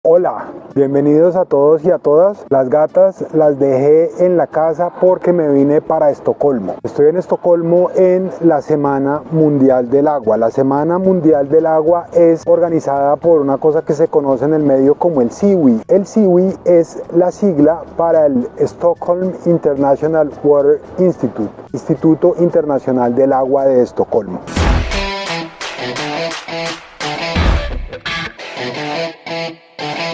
Hola, bienvenidos a todos y a todas. Las gatas las dejé en la casa porque me vine para Estocolmo. Estoy en Estocolmo en la Semana Mundial del Agua. La Semana Mundial del Agua es organizada por una cosa que se conoce en el medio como el SIWI. El SIWI es la sigla para el Stockholm International Water Institute, Instituto Internacional del Agua de Estocolmo.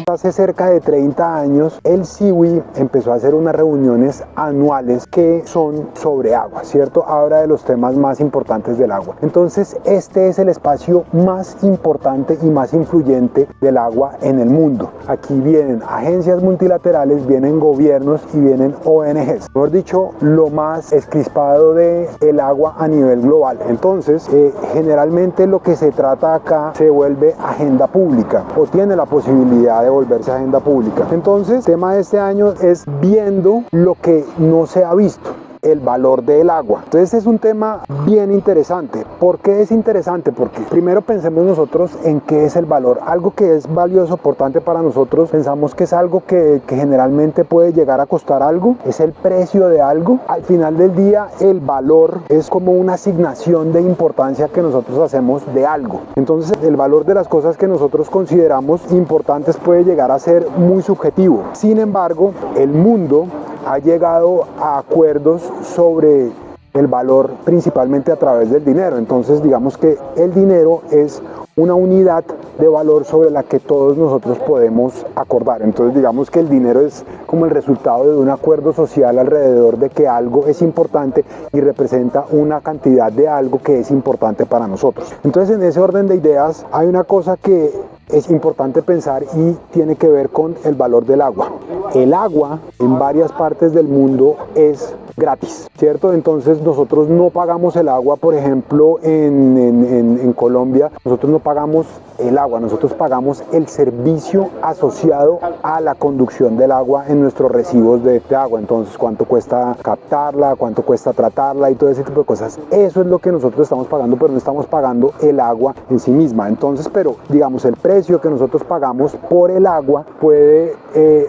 Hace cerca de 30 años el SIWI empezó a hacer unas reuniones anuales que son sobre agua, ¿cierto? Habla de los temas más importantes del agua. Entonces este es el espacio más importante y más influyente del agua en el mundo. Aquí vienen agencias multilaterales, vienen gobiernos y vienen ONGs. Mejor dicho, lo más escrispado del agua a nivel global. Entonces generalmente lo que se trata acá se vuelve agenda pública o tiene la posibilidad de volverse agenda pública. Entonces, el tema de este año es viendo lo que no se ha visto, el valor del agua. Entonces es un tema bien interesante. ¿Por qué es interesante? Porque primero pensemos nosotros en qué es el valor. Algo que es valioso, importante para nosotros, pensamos que es algo que generalmente puede llegar a costar algo, es el precio de algo. Al final del día, el valor es como una asignación de importancia que nosotros hacemos de algo. Entonces el valor de las cosas que nosotros consideramos importantes puede llegar a ser muy subjetivo. Sin embargo, el mundo ha llegado a acuerdos sobre el valor principalmente a través del dinero. Entonces digamos que el dinero es una unidad de valor sobre la que todos nosotros podemos acordar. Entonces digamos que el dinero es como el resultado de un acuerdo social alrededor de que algo es importante y representa una cantidad de algo que es importante para nosotros. Entonces en ese orden de ideas hay una cosa que es importante pensar y tiene que ver con el valor del agua. El agua en varias partes del mundo es gratis, ¿cierto? Entonces nosotros no pagamos el agua, por ejemplo, en Colombia, nosotros no pagamos el agua, nosotros pagamos el servicio asociado a la conducción del agua en nuestros recibos de agua. Entonces, cuánto cuesta captarla, cuánto cuesta tratarla y todo ese tipo de cosas. Eso es lo que nosotros estamos pagando, pero no estamos pagando el agua en sí misma. Entonces, pero digamos, el precio que nosotros pagamos por el agua puede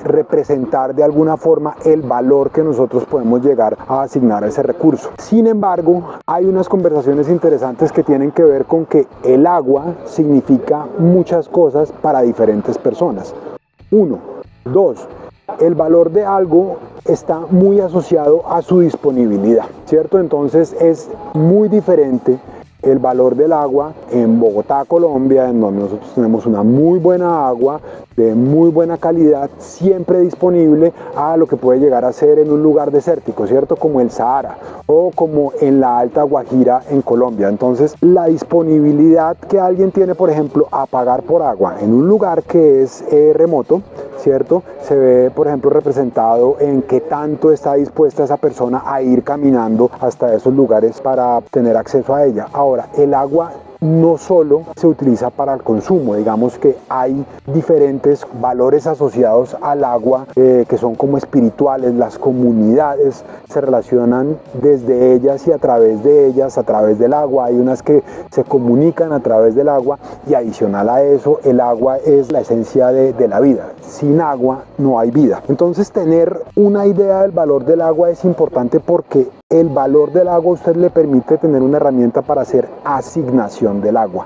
representar de alguna forma el valor que nosotros podemos llegar a asignar a ese recurso. Sin embargo, hay unas conversaciones interesantes que tienen que ver con que el agua significa muchas cosas para diferentes personas. Uno, dos, el valor de algo está muy asociado a su disponibilidad, ¿cierto? Entonces es muy diferente el valor del agua en Bogotá, Colombia, en donde nosotros tenemos una muy buena agua de muy buena calidad, siempre disponible, a lo que puede llegar a ser en un lugar desértico, ¿cierto? Como el Sahara o como en la Alta Guajira en Colombia. Entonces, la disponibilidad que alguien tiene, por ejemplo, a pagar por agua en un lugar que es remoto, ¿cierto? Se ve, por ejemplo, representado en qué tanto está dispuesta esa persona a ir caminando hasta esos lugares para tener acceso a ella. Ahora, el agua no solo se utiliza para el consumo, digamos que hay diferentes valores asociados al agua que son como espirituales. Las comunidades se relacionan desde ellas y a través de ellas, a través del agua. Hay unas que se comunican a través del agua y adicional a eso, el agua es la esencia de la vida. Sin agua no hay vida. Entonces tener una idea del valor del agua es importante porque el valor del agua a usted le permite tener una herramienta para hacer asignación del agua.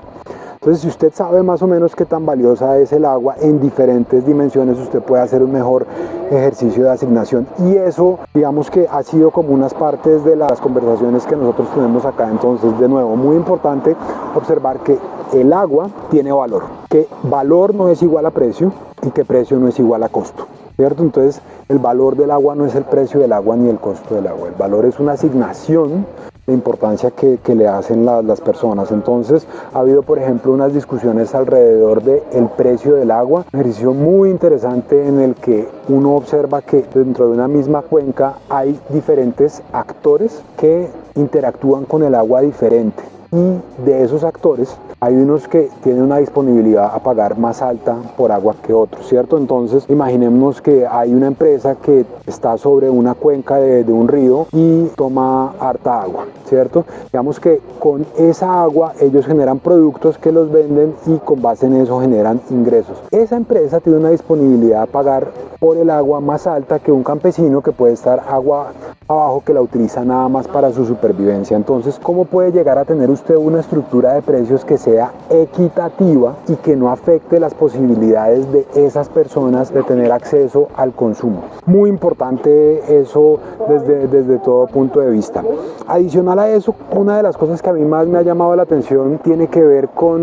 Entonces, si usted sabe más o menos qué tan valiosa es el agua en diferentes dimensiones, usted puede hacer un mejor ejercicio de asignación. Y eso, digamos que ha sido como unas partes de las conversaciones que nosotros tenemos acá. Entonces, de nuevo, muy importante observar que el agua tiene valor, que valor no es igual a precio y que precio no es igual a costo, ¿cierto? Entonces, el valor del agua no es el precio del agua ni el costo del agua. El valor es una asignación de importancia que le hacen las personas. Entonces, ha habido, por ejemplo, unas discusiones alrededor del precio del agua. Un ejercicio muy interesante en el que uno observa que dentro de una misma cuenca hay diferentes actores que interactúan con el agua diferente. y de esos actores hay unos que tienen una disponibilidad a pagar más alta por agua que otros, ¿cierto? Entonces imaginemos que hay una empresa que está sobre una cuenca de un río y toma harta agua, ¿cierto? Digamos que con esa agua ellos generan productos que los venden y con base en eso generan ingresos. Esa empresa tiene una disponibilidad a pagar por el agua más alta que un campesino que puede estar agua abajo, que la utiliza nada más para su supervivencia. Entonces, ¿cómo puede llegar a tener usted una estructura de precios que sea equitativa y que no afecte las posibilidades de esas personas de tener acceso al consumo? Muy importante eso desde todo punto de vista. Adicional a eso, una de las cosas que a mí más me ha llamado la atención tiene que ver con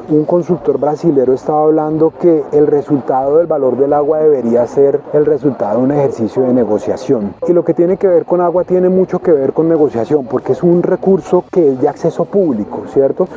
un consultor brasilero. Estaba hablando que el resultado del valor del agua debería ser el resultado de un ejercicio de negociación. Y lo que tiene que ver con agua tiene mucho que ver con negociación, porque es un recurso que es de acceso público, ¿cierto?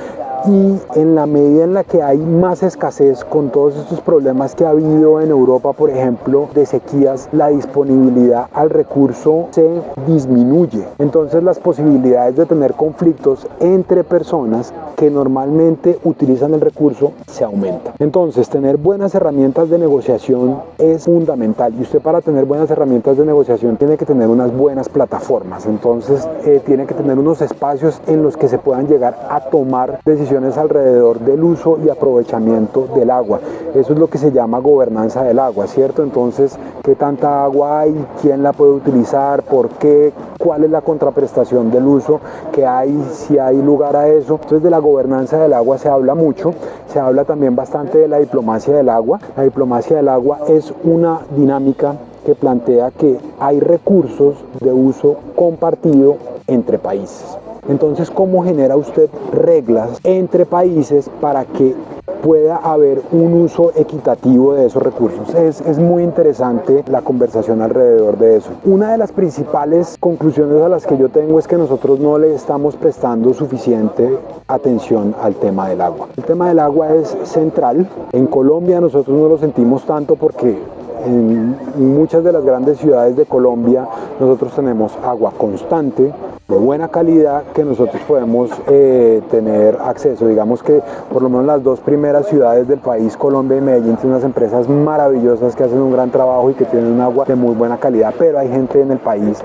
Y en la medida en la que hay más escasez con todos estos problemas que ha habido en Europa, por ejemplo, de sequías, la disponibilidad al recurso se disminuye. Entonces las posibilidades de tener conflictos entre personas que normalmente utilizan el recurso se aumentan. Entonces tener buenas herramientas de negociación es fundamental, y usted, para tener buenas herramientas de negociación, tiene que tener unas buenas plataformas. Entonces tiene que tener unos espacios en los que se puedan llegar a tomar decisiones alrededor del uso y aprovechamiento del agua. Eso es lo que se llama gobernanza del agua, ¿cierto? Entonces, ¿qué tanta agua hay? ¿Quién la puede utilizar? ¿Por qué? ¿Cuál es la contraprestación del uso que hay? Si hay lugar a eso. Entonces, de la gobernanza del agua se habla mucho. Se habla también bastante de la diplomacia del agua. La diplomacia del agua es una dinámica que plantea que hay recursos de uso compartido entre países. Entonces, ¿cómo genera usted reglas entre países para que pueda haber un uso equitativo de esos recursos? Es muy interesante la conversación alrededor de eso. Una de las principales conclusiones a las que yo tengo es que nosotros no le estamos prestando suficiente atención al tema del agua. El tema del agua es central. En Colombia nosotros no lo sentimos tanto porque en muchas de las grandes ciudades de Colombia nosotros tenemos agua constante, de buena calidad, que nosotros podemos tener acceso. Digamos que por lo menos las dos primeras ciudades del país, Colombia y Medellín, tienen unas empresas maravillosas que hacen un gran trabajo y que tienen un agua de muy buena calidad, pero hay gente en el país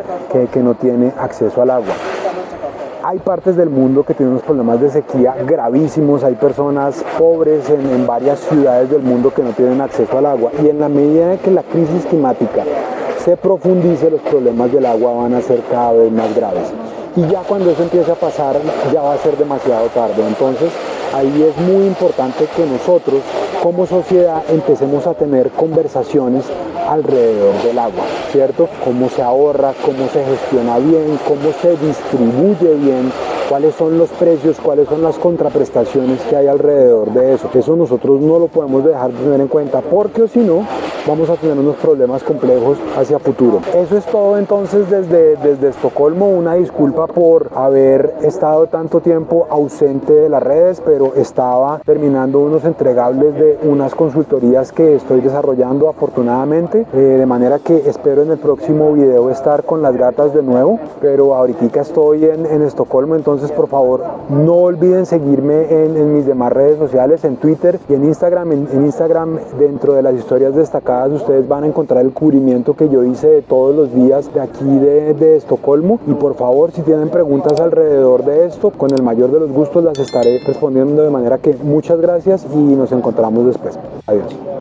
que no tiene acceso al agua. Hay partes del mundo que tienen unos problemas de sequía gravísimos, hay personas pobres en varias ciudades del mundo que no tienen acceso al agua, y en la medida en que la crisis climática se profundice, los problemas del agua van a ser cada vez más graves. Y ya cuando eso empiece a pasar, ya va a ser demasiado tarde. Entonces, ahí es muy importante que nosotros, como sociedad, empecemos a tener conversaciones alrededor del agua, ¿cierto? Cómo se ahorra, cómo se gestiona bien, cómo se distribuye bien, cuáles son los precios, cuáles son las contraprestaciones que hay alrededor de eso. Eso nosotros no lo podemos dejar de tener en cuenta, porque o si no, vamos a tener unos problemas complejos hacia futuro. Eso es todo entonces desde Estocolmo. Una disculpa por haber estado tanto tiempo ausente de las redes, pero estaba terminando unos entregables de unas consultorías que estoy desarrollando afortunadamente, de manera que espero en el próximo video estar con las gatas de nuevo, pero ahorita estoy en Estocolmo. Entonces, por favor, no olviden seguirme en mis demás redes sociales, en Twitter y en Instagram. En Instagram, dentro de las historias destacadas, ustedes van a encontrar el cubrimiento que yo hice de todos los días de aquí de Estocolmo. Y por favor, si tienen preguntas alrededor de esto, con el mayor de los gustos las estaré respondiendo. De manera que muchas gracias y nos encontramos después. Adiós.